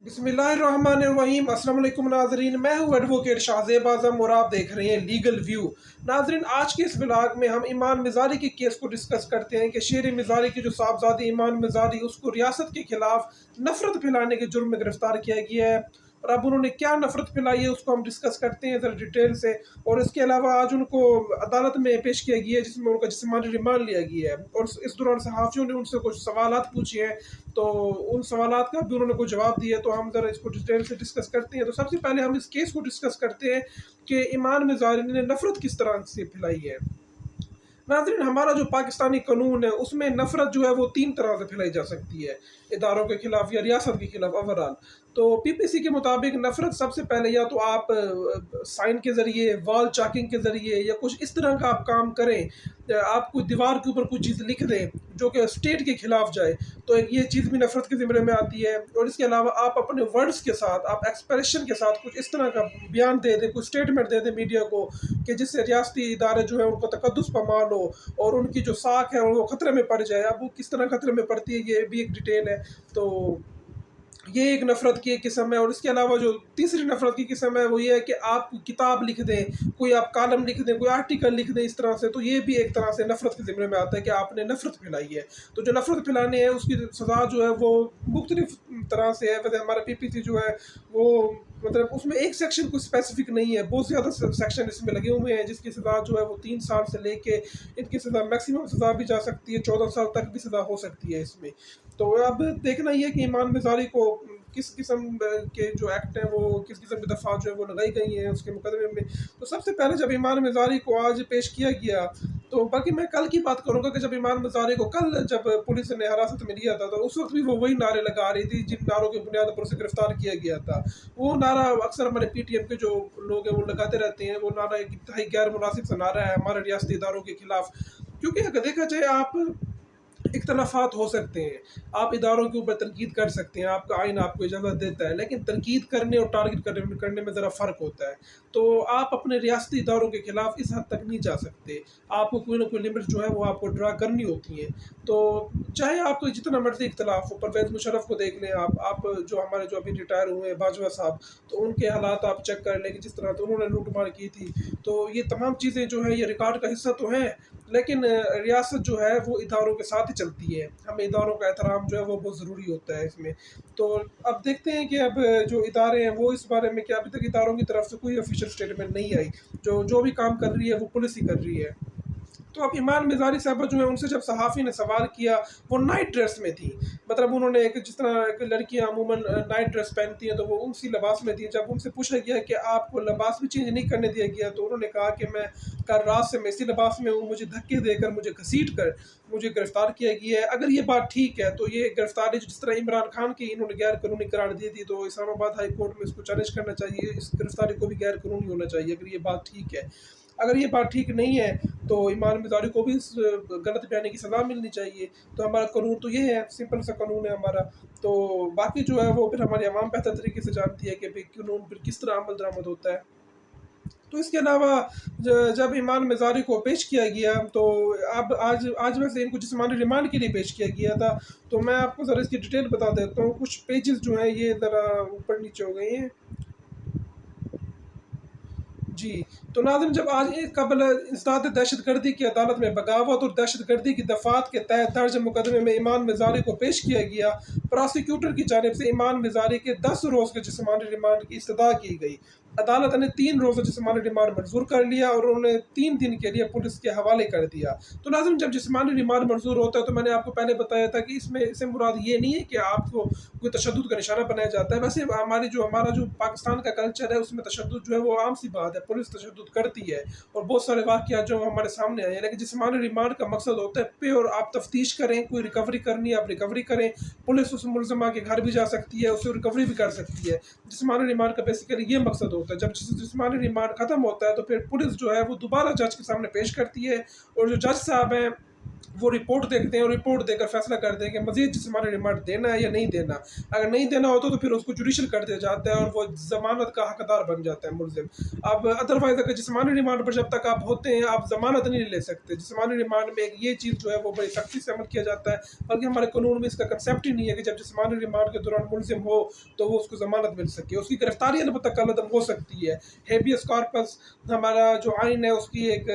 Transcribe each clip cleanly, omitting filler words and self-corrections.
बिस्मिल्लाहिर्रहमानिर्रहीम। अस्सलाम वालेकुम नाजरीन, मैं हूँ एडवोकेट शाहज़ेब आज़म और आप देख रहे हैं लीगल व्यू। नाजरीन, आज के इस व्लॉग में हम ईमान मिज़ारी के केस को डिस्कस करते हैं कि शेर मिज़ारी की जो साहबजादी ईमान मिज़ारी, उसको रियासत के खिलाफ नफरत फैलाने के जुर्म में गिरफ्तार किया गया है। और अब उन्होंने क्या नफरत फैलाई है उसको हम डिस्कस करते हैं ज़रा डिटेल से। और इसके अलावा आज उनको अदालत में पेश किया गया है जिसमें उनका जिस्मानी रिमांड लिया गया है। और इस दौरान सहाफ़ियों ने उनसे कुछ सवालात पूछे हैं, तो उन सवालात का भी उन्होंने कुछ जवाब दिए, तो हम ज़रा इसको डिटेल से डिस्कस करते हैं। तो सबसे पहले हम इस केस को डिस्कस करते हैं कि ईमान मिज़ारी ने नफरत किस तरह से फैलाई है। नाज़रीन, हमारा जो पाकिस्तानी कानून है उसमें नफरत जो है वो तीन तरह से फैलाई जा सकती है, इदारों के खिलाफ या रियासत के खिलाफ। ओवरऑल तो पीपीसी के मुताबिक नफरत सबसे पहले या तो आप साइन के ज़रिए, वॉल चाकिंग के ज़रिए या कुछ इस तरह का आप काम करें, आप कोई दीवार के ऊपर कोई चीज़ लिख दें जो कि स्टेट के खिलाफ जाए, तो ये चीज़ भी नफरत के ज़िम्मे में आती है। और इसके अलावा आप अपने वर्ड्स के साथ, आप एक्सप्रेशन के साथ कुछ इस तरह का बयान दे दें, कुछ स्टेटमेंट दे दें मीडिया को कि जिससे रियासती इदारे जो है उनको तकद्दुस पमाल हो और उनकी जो साख है वो ख़तरे में पड़ जाए। अब वो किस तरह ख़तरे में पड़ती है ये भी एक डिटेल है। तो ये एक नफ़रत की एक किस्म है। और इसके अलावा जो तीसरी नफ़रत की किस्म है वो ये है कि आप किताब लिख दें, कोई आप कॉलम लिख दें, कोई आर्टिकल लिख दें इस तरह से, तो ये भी एक तरह से नफ़रत के ज़िम्मे में आता है कि आपने नफ़रत फैलाई है। तो जो नफ़रत फैलाने है उसकी सज़ा जो है वो मुख्तलिफ तरह से है। वैसे हमारा पीपीसी जो है वो मतलब उसमें एक सेक्शन कुछ स्पेसिफिक नहीं है, बहुत ज़्यादा सेक्शन इसमें लगे हुए हैं जिसकी सज़ा जो है वो 3 साल से लेके इनकी सज़ा मैक्सिमम सज़ा भी जा सकती है, 14 साल तक भी सज़ा हो सकती है इसमें। तो अब देखना ये कि ईमान मिज़ारी को किस किस्म के जो एक्ट हैं वो किस किस्म की दफ़ा जो है वो लगाई गई हैं उसके मुकदमे में। तो सबसे पहले जब ईमान मिज़ारी को आज पेश किया गया, तो बल्कि मैं कल की बात करूँगा कि जब ईमान मिज़ारी को कल जब पुलिस ने हिरासत में लिया था, तो उस वक्त भी वो वही नारे लगा रही थी जिन नारों की बुनियाद पर उसे गिरफ्तार किया गया था। वो नारा अक्सर हमारे पीटीएम के जो लोग हैं वो लगाते रहते हैं। वो नारा एक इंतहाई गैर मुनासिब सा नारा है हमारे रियासती इदारों के खिलाफ, क्योंकि अगर देखा जाए आप इख्तलाफात हो सकते हैं, आप इदारों के ऊपर तनकीद कर सकते हैं, आपका आइन आपको इजाज़त देता है, लेकिन तनकीद करने और टारगेट करने में ज़रा फ़र्क होता है। तो आप अपने रियासती इदारों के ख़िलाफ़ इस हद तक नहीं जा सकते, आपको कोई ना कोई लिमिट जो है वो आपको ड्रा करनी होती है। तो चाहे आपको जितना मर्ज़ी इख्तलाफ हो, परवेज़ मुशर्रफ को देख लें आप जो हमारे जो अभी रिटायर हुए हैं बाजवा साहब, तो उनके हालात आप चेक कर लें कि जिस तरह तो उन्होंने लूट मार की थी। तो ये तमाम चीज़ें जो हैं ये रिकॉर्ड का हिस्सा तो हैं, लेकिन रियासत जो है वो इदारों के साथ ही चलती है। हमें इदारों का एहतराम जो है वो बहुत ज़रूरी होता है इसमें। तो अब देखते हैं कि अब जो इदारे हैं वो इस बारे में, क्या अभी तक इदारों की तरफ से कोई ऑफिशियल स्टेटमेंट नहीं आई। जो भी काम कर रही है वो पुलिस ही कर रही है। तो अब ईमान मिज़ारी साहबा जो है उनसे जब सहाफ़ी ने सवाल किया, वो नाइट ड्रेस में थी। मतलब उन्होंने एक जिस तरह एक लड़कियाँ अमूमन नाइट ड्रेस पहनती हैं तो वो उसी लिबास में थी। जब उनसे पूछा गया कि आपको लिबास भी चेंज नहीं करने दिया गया, तो उन्होंने कहा कि मैं कल रात से मैं इसी लिबास में हूँ, मुझे धक्के देकर, मुझे घसीट कर मुझे गिरफ़्तार किया गया है। अगर ये बात ठीक है तो ये गिरफ़्तारी जिस तरह इमरान खान की इन्होंने गैर कानूनी करार दी थी, तो इस्लामाबाद हाई कोर्ट में इसको चैलेंज करना चाहिए, इस गिरफ़्तारी को भी गैर कानूनी होना चाहिए अगर ये बात ठीक है। अगर ये बात ठीक नहीं है तो ईमान मिज़ारी को भी इस गलत बयानी की सज़ा मिलनी चाहिए। तो हमारा कानून तो ये है, सिंपल सा कानून है हमारा। तो बाकी जो है वो फिर हमारी आवाम बेहतर तरीके से जानती है कि भाई कानून फिर किस तरह अमल दरामद होता है। तो इसके अलावा जब ईमान मिज़ारी को पेश किया गया, तो अब आज आज वैसे इनको जिस्मानी रिमांड के लिए पेश किया गया था। तो मैं आपको ज़रा इसकी डिटेल बता देता हूँ। कुछ पेजेस जो हैं ये ज़रा ऊपर नीचे हो गए हैं जी। तो नाज़रीन, जब आज एक कबल इंसदाद दहशतगर्दी की अदालत में बगावत और दहशतगर्दी की दफ़ात के तहत दर्ज मुकदमे में ईमान मिज़ारी को पेश किया गया, प्रोसिक्यूटर की जानिब से ईमान मिज़ारी के 10 रोज़ के जिस्मानी रिमांड की इस्तदा की गई। अदालत ने 3 रोज़ जिस्मानी रिमांड मंजूर कर लिया और उन्होंने 3 दिन के लिए पुलिस के हवाले कर दिया। तो नाज़रीन, जब जिस्मानी रिमांड मंजूर होता है तो मैंने आपको पहले बताया था कि इसमें इससे मुराद ये नहीं है कि आपको कोई तशद्दुद का निशाना बनाया जाता है। वैसे हमारा जो पाकिस्तान का कल्चर है उसमें तशद्दुद जो है वो आम सी बात है, पुलिस तशद्दुद करती है और बहुत सारे वाक़यात जो हमारे सामने आए हैं। लेकिन जिस्मानी रिमांड का मकसद होता है प्योर आप तफ्तीश करें, कोई रिकवरी करनी है आप रिकवरी करें, पुलिस उस मुलज़मा के घर भी जा सकती है, उससे रिकवरी भी कर सकती है। जिस्मानी रिमांड का बेसिकली ये मकसद होता है। जब जिस्मानी रिमांड ख़त्म होता है तो फिर पुलिस जो है वो दोबारा जज के सामने पेश करती है, और जो जज साहब हैं वो रिपोर्ट देखते हैं और रिपोर्ट देकर फैसला करते हैं कि मज़ीद जिस्मानी रिमांड देना है या नहीं देना। अगर नहीं देना होता तो फिर उसको जुडिशल कर दिया जाता है और वो ज़मानत का हकदार बन जाता है मुलजिम। अब अदरवाइज़ अगर जिस्मानी रिमांड पर जब तक आप होते हैं आप ज़मानत नहीं ले सकते। जिस्मानी रिमांड में एक ये चीज़ जो है वो बड़ी सख्ती से अमल किया जाता है, बल्कि हमारे कानून में इसका कंसेप्ट ही नहीं है कि जब जिस्मानी रिमांड के दौरान मुलजिम हो तो वो उसको ज़मानत मिल सके। उसकी गिरफ्तारी अलबत्ता कलअदम हो सकती है। हेबियस कॉर्पस हमारा जो आइन है उसकी एक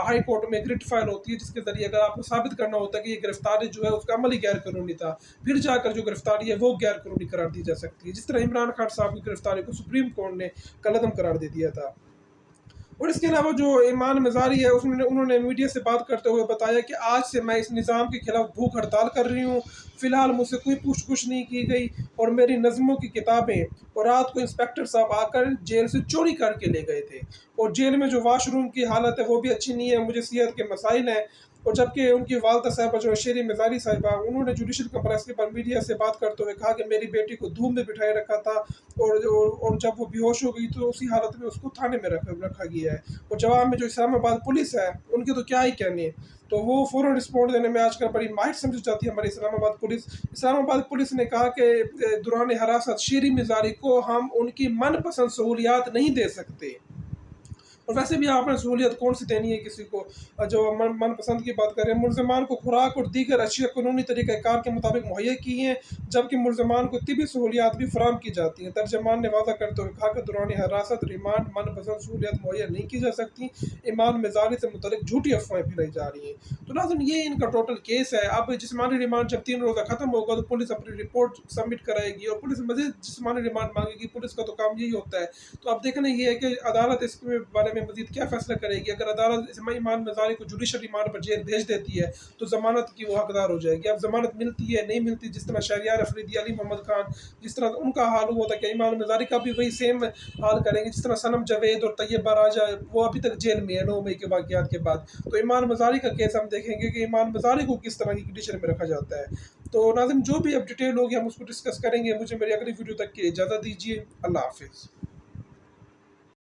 हाई कोर्ट में एक रिट फाइल होती है जिसके ज़रिए अगर आपको साबित करना होता है कि ये गिरफ्तारी जो है उसका अमल ही गैर कानूनी था, फिर जाकर जो गिरफ्तारी है वो गैर कानूनी करार दी जा सकती है। जिस तरह इमरान खान साहब की गिरफ्तारी को सुप्रीम कोर्ट ने कलअदम करार दे दिया था। और इसके अलावा जो ईमान मज़ारी है उन्होंने मीडिया से बात करते हुए बताया कि आज से मैं इस निज़ाम के खिलाफ भूख हड़ताल कर रही हूँ। फ़िलहाल मुझसे कोई पूछ नहीं की गई और मेरी नज़मों की किताबें और रात को इंस्पेक्टर साहब आकर जेल से चोरी करके ले गए थे और जेल में जो वाशरूम की हालत है वो भी अच्छी नहीं है, मुझे सेहत के मसाइल हैं। और जबकि उनकी वालदा साहिबा जो शेरी मज़ारी साहिबा उन्होंने जुडिशल कॉन्फ्रेंस के बाद मीडिया से बात करते हुए कहा कि मेरी बेटी को धूप में बिठाए रखा था और जब वो बेहोश हो गई तो उसी हालत में उसको थाने में रखा गया है। और जवाब में जो इस्लामाबाद पुलिस है उनके तो क्या ही कहने, तो वो फ़ौरन रिस्पॉन्ड देने में आजकल बड़ी माहिर समझी जाती है हमारी इस्लामाबाद पुलिस। इस्लामाबाद पुलिस ने कहा कि दौरान हिरासत शेरी मज़ारी को हम उनकी मनपसंद सहूलियात नहीं दे सकते। और वैसे भी आपने सहूलियत कौन सी देनी है किसी को जो मनपसंद की बात करें। मुलजमान को खुराक और दीगर अशिया कानूनी तरीक़ाकार के मुताबिक मुहैया की हैं, जबकि मुलजमान को तिबी सहूलियात भी फराहम की जाती हैं। तर्जमान ने वादा करते हुए कहा कि दौरान हिरासत रिमांड मनपसंद सहूलियत मुहैया नहीं की जा सकती। ईमान मज़ारी से मुतल्लिक झूठी अफवाहें फैलाई जा रही हैं। तो नाज़रीन ये इनका टोटल केस है। अब जिस्मानी रिमांड जब 3 रोज़ा ख़त्म होगा तो पुलिस अपनी रिपोर्ट सबमिट कराएगी और पुलिस मज़ीद जिस्मानी रिमांड मांगेगी। पुलिस का तो काम यही होता है। तो अब देखना ये है कि अदालत इसके बारे में मज़ीद क्या फ़ैसला करेगी। अगर अदालत ईमान मज़ारी को जुडिशल रिमांड पर जेल भेज देती है तो ज़मानत की वो हकदार हो जाएगी। अब ज़मानत मिलती है नहीं मिलती, जिस तरह शहरियार अफरीदी, अली मोहम्मद खान, जिस तरह उनका हाल हुआ था कि ईमान मज़ारी का भी वही सेम हाल करेंगे जिस तरह सनम जावेद और तैयबा राजा वो अभी तक जेल में है 9 मई के वाक़यात के बाद। तो ईमान मज़ारी का केस हम देखेंगे कि ईमान मज़ारी को किस तरह की कंडीशन में रखा जाता है। तो नाज़रीन जो भी अब डिटेल होगी हम उसको डिस्कस करेंगे। मुझे मेरी अगली वीडियो तक की इजाज़त दीजिए। अल्लाह हाफ़िज़।